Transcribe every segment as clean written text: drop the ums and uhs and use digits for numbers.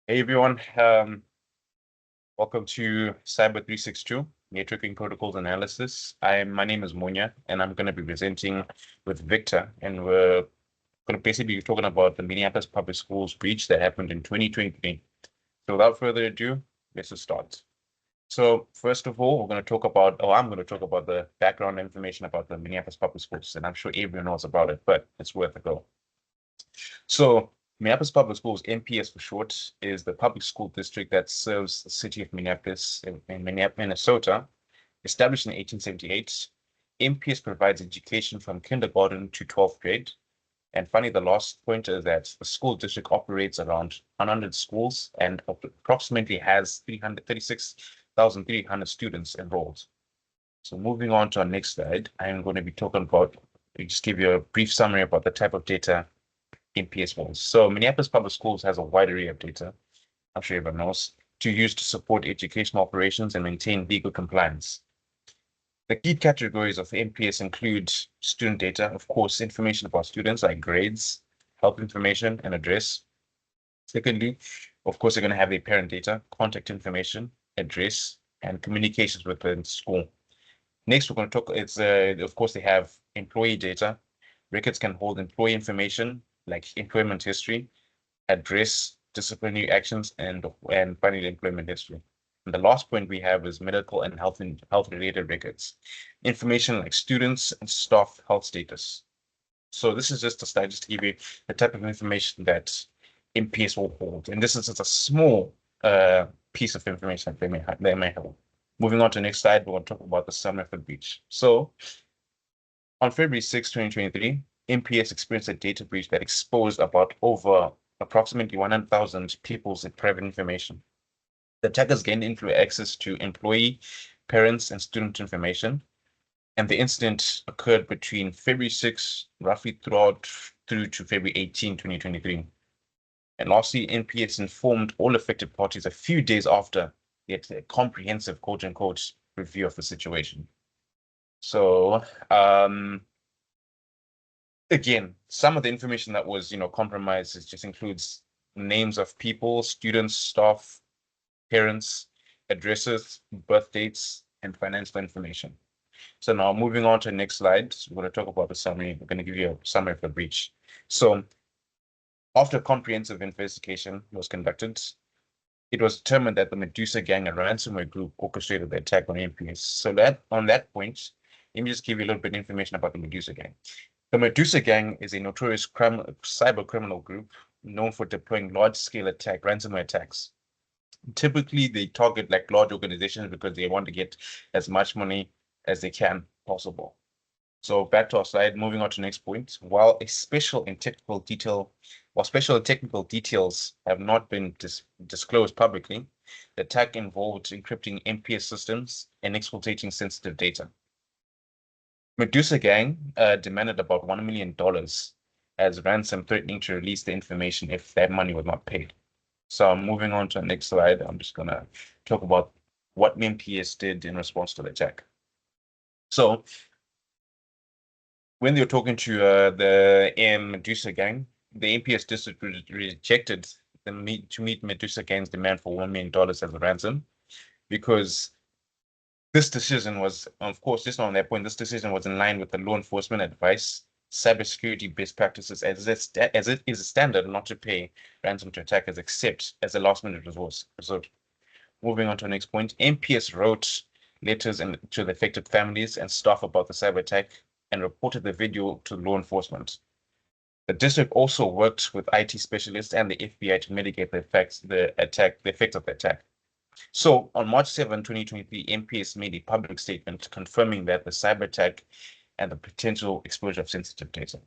Hey everyone, welcome to Cyber 362 Networking Protocols Analysis. My name is Munya, and I'm going to be presenting with Victor, and we're going to basically be talking about the Minneapolis Public Schools breach that happened in 2023. So without further ado, let's just start. So first of all, I'm going to talk about the background information about the Minneapolis Public Schools, and I'm sure everyone knows about it, but it's worth a go. So Minneapolis Public Schools, MPS for short, is the public school district that serves the city of Minneapolis in Minnesota. Established in 1878, MPS provides education from kindergarten to 12th grade. And finally, the last point is that the school district operates around 100 schools and approximately has 336,300 students enrolled. So moving on to our next slide, I'm going to be talking about, just give you a brief summary about the type of data MPS was. So Minneapolis Public Schools has a wide array of data, I'm sure everyone knows, to use to support educational operations and maintain legal compliance. The key categories of MPS include student data, of course, information about students like grades, help information, and address. Secondly, of course, they're going to have their parent data, contact information, address, and communications within school. Next, we're going to talk, of course, they have employee data. Records can hold employee information like employment history, address, disciplinary actions, and finally employment history. And the last point we have is medical and health related records, information like students and staff health status. So this is just a slide just to give you the type of information that MPS will hold, and this is just a small piece of information that they may hold. Moving on to the next slide, we're going to talk about the summary of the breach. So on February 6, 2023, MPS experienced a data breach that exposed approximately 100,000 people's private information. The attackers gained access to employee, parents, and student information. And the incident occurred between February 6, roughly through to February 18, 2023. And lastly, NPS informed all affected parties a few days after the comprehensive quote-unquote review of the situation. So, again, some of the information that was, compromised just includes names of people, students, staff, parents, addresses, birth dates, and financial information. So now moving on to the next slide, we're going to talk about the summary. We're going to give you a summary of the breach. So after comprehensive investigation was conducted, it was determined that the Medusa gang, a ransomware group, orchestrated the attack on MPS. So on that point, let me just give you a little bit of information about the Medusa gang. The Medusa gang is a notorious cyber criminal group known for deploying large-scale ransomware attacks. Typically, they target like large organizations because they want to get as much money as they can possible. So back to our slide, moving on to the next point. While special and technical details have not been disclosed publicly, the attack involved encrypting MPS systems and exploiting sensitive data. Medusa gang demanded about $1 million as ransom, threatening to release the information if that money was not paid. So moving on to the next slide, I'm just going to talk about what MPS did in response to the attack. So when they were talking to the Medusa gang, the MPS district rejected to meet Medusa gang's demand for $1 million as a ransom because this decision was, of course, just on that point, this decision was in line with the law enforcement advice, cybersecurity best practices, as it is a standard not to pay ransom to attackers except as a last-minute resort. Moving on to the next point, MPS wrote letters to the affected families and staff about the cyber attack and reported the video to law enforcement. The district also worked with IT specialists and the FBI to mitigate the effects of the attack. So on March 7, 2023, MPS made a public statement confirming that the cyber attack and the potential exposure of sensitive data.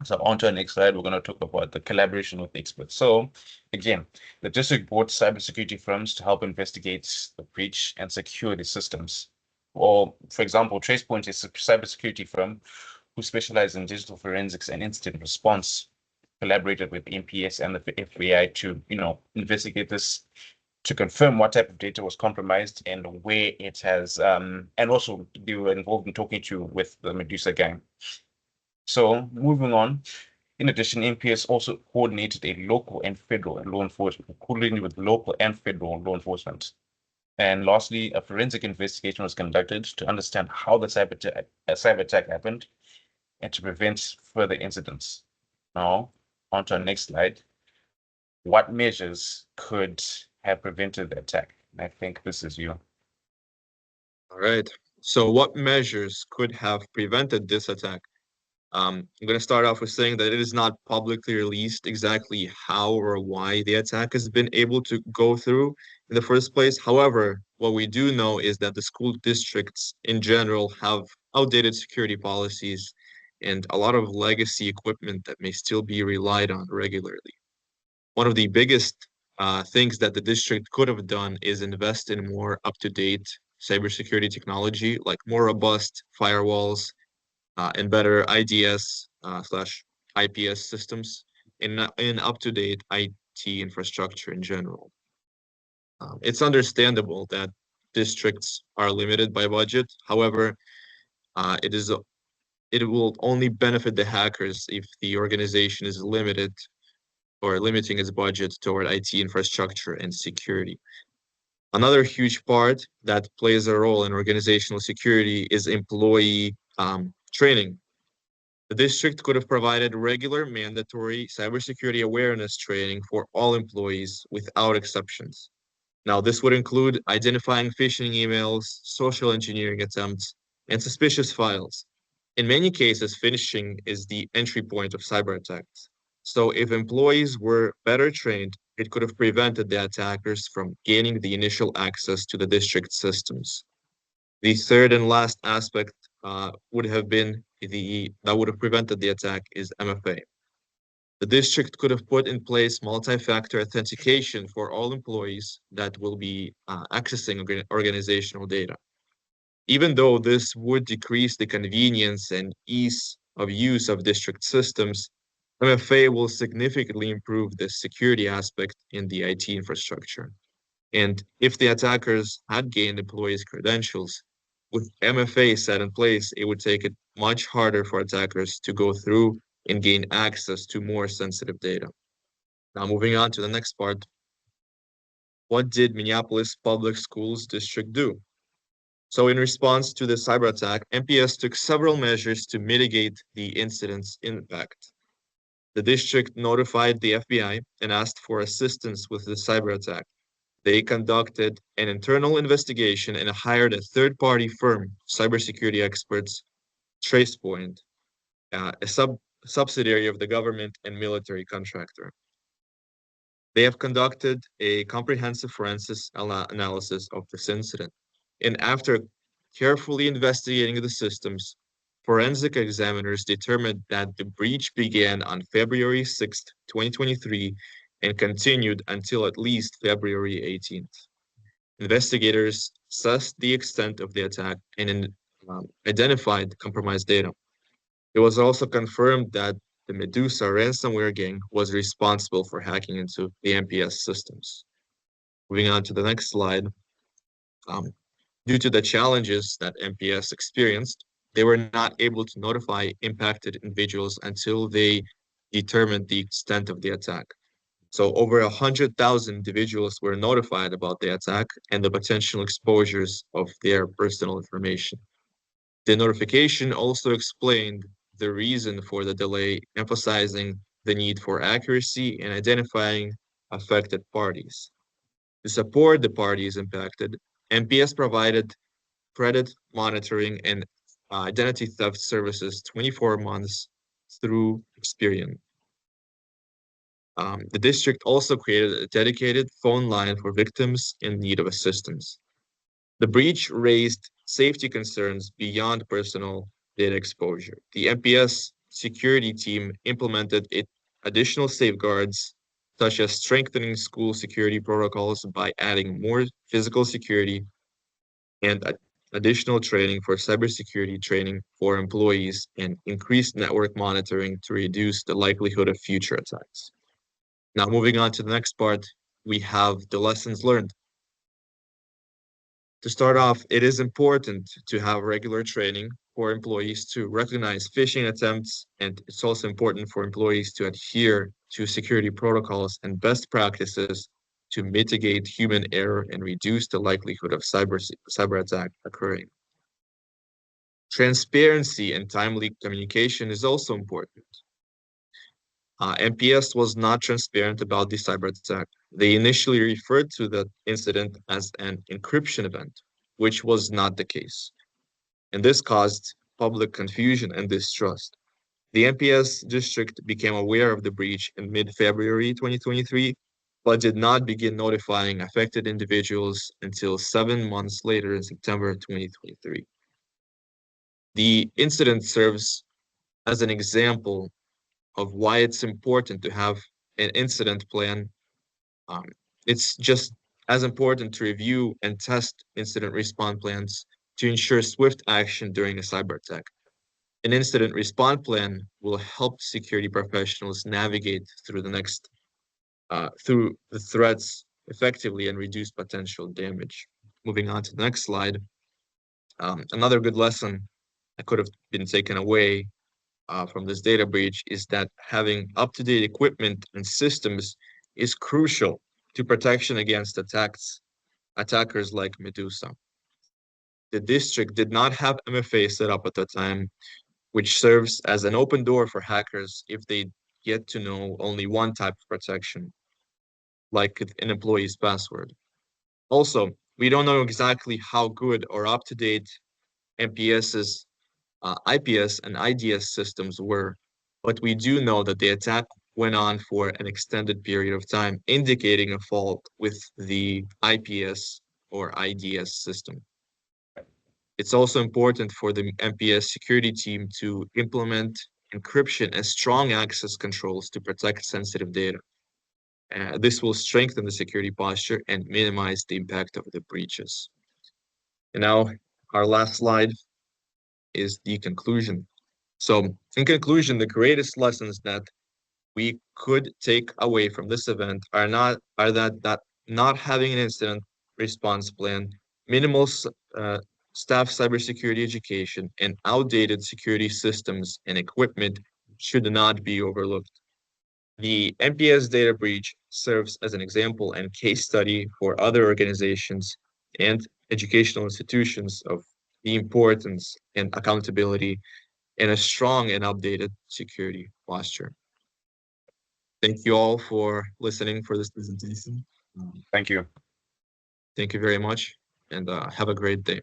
So on to our next slide, we're going to talk about the collaboration with experts. So again, the district brought cybersecurity firms to help investigate the breach and secure the systems. Or, for example, Tracepoint is a cybersecurity firm who specialize in digital forensics and incident response, collaborated with MPS and the FBI to, investigate this, to confirm what type of data was compromised and where it has, and also they were involved in talking with the Medusa gang. So moving on, In addition, MPS also coordinated a local and federal law enforcement, coordinated with local and federal law enforcement. And lastly, a forensic investigation was conducted to understand how the cyber attack happened and to prevent further incidents. Now, on to our next slide. What measures could have prevented the attack? And I think this is you. All right. So what measures could have prevented this attack? I'm going to start off with saying that it is not publicly released exactly how or why the attack has been able to go through in the first place. However, what we do know is that the school districts in general have outdated security policies and a lot of legacy equipment that may still be relied on regularly. One of the biggest things that the district could have done is invest in more up-to-date cybersecurity technology, like more robust firewalls and better IDS slash IPS systems in up-to-date IT infrastructure in general. It's understandable that districts are limited by budget. However, it will only benefit the hackers if the organization is limited or limiting its budget toward IT infrastructure and security. Another huge part that plays a role in organizational security is employee training. The district could have provided regular mandatory cybersecurity awareness training for all employees without exceptions. Now, this would include identifying phishing emails, social engineering attempts, and suspicious files. In many cases, phishing is the entry point of cyber attacks. So, if employees were better trained, it could have prevented the attackers from gaining the initial access to the district systems. The third and last aspect would have been the that would have prevented the attack is MFA. The district could have put in place multi-factor authentication for all employees that will be accessing organizational data. Even though this would decrease the convenience and ease of use of district systems, MFA will significantly improve the security aspect in the IT infrastructure. And if the attackers had gained employees' credentials, with MFA set in place, it would take it much harder for attackers to go through and gain access to more sensitive data. Now, moving on to the next part, what did Minneapolis Public Schools District do? So, in response to the cyber attack, MPS took several measures to mitigate the incident's impact. The district notified the FBI and asked for assistance with the cyber attack. They conducted an internal investigation and hired a third-party firm, cybersecurity experts, Tracepoint, a subsidiary of the government and military contractor. They have conducted a comprehensive forensic analysis of this incident. And after carefully investigating the systems, forensic examiners determined that the breach began on February 6th, 2023, and continued until at least February 18th. Investigators assessed the extent of the attack and identified compromised data. It was also confirmed that the Medusa ransomware gang was responsible for hacking into the MPS systems. Moving on to the next slide. Um, Due to the challenges that MPS experienced, they were not able to notify impacted individuals until they determined the extent of the attack. So over 100,000 individuals were notified about the attack and the potential exposures of their personal information. The notification also explained the reason for the delay, emphasizing the need for accuracy and identifying affected parties. To support the parties impacted, MPS provided credit monitoring and identity theft services 24 months through Experian. The district also created a dedicated phone line for victims in need of assistance. The breach raised safety concerns beyond personal data exposure. The MPS security team implemented additional safeguards, such as strengthening school security protocols by adding more physical security and additional training for cybersecurity training for employees and increased network monitoring to reduce the likelihood of future attacks. Now, moving on to the next part, we have the lessons learned. To start off, it is important to have regular training for employees to recognize phishing attempts, and it's also important for employees to adhere to security protocols and best practices to mitigate human error and reduce the likelihood of cyber attack occurring. Transparency and timely communication is also important. MPS was not transparent about the cyber attack. They initially referred to the incident as an encryption event, which was not the case. And this caused public confusion and distrust. The MPS district became aware of the breach in mid-February 2023, but did not begin notifying affected individuals until 7 months later in September 2023. The incident serves as an example of why it's important to have an incident plan. Um, it's just as important to review and test incident response plans to ensure swift action during a cyber attack. An incident response plan will help security professionals navigate through the threats effectively and reduce potential damage. Moving on to the next slide. Another good lesson that could have been taken away from this data breach is that having up-to-date equipment and systems is crucial to protection against attackers like Medusa. The district did not have MFA set up at the time, which serves as an open door for hackers if they get to know only one type of protection, like an employee's password. Also, we don't know exactly how good or up-to-date MPS's IPS and IDS systems were, but we do know that the attack went on for an extended period of time, indicating a fault with the IPS or IDS system. It's also important for the MPS security team to implement encryption and strong access controls to protect sensitive data. This will strengthen the security posture and minimize the impact of the breaches. And now, our last slide is the conclusion. So, in conclusion, the greatest lessons that we could take away from this event are that not having an incident response plan, minimal staff cybersecurity education, and outdated security systems and equipment should not be overlooked. The NPS data breach serves as an example and case study for other organizations and educational institutions of the importance and accountability and a strong and updated security posture. Thank you all for listening for this presentation. Thank you. Thank you very much, and have a great day.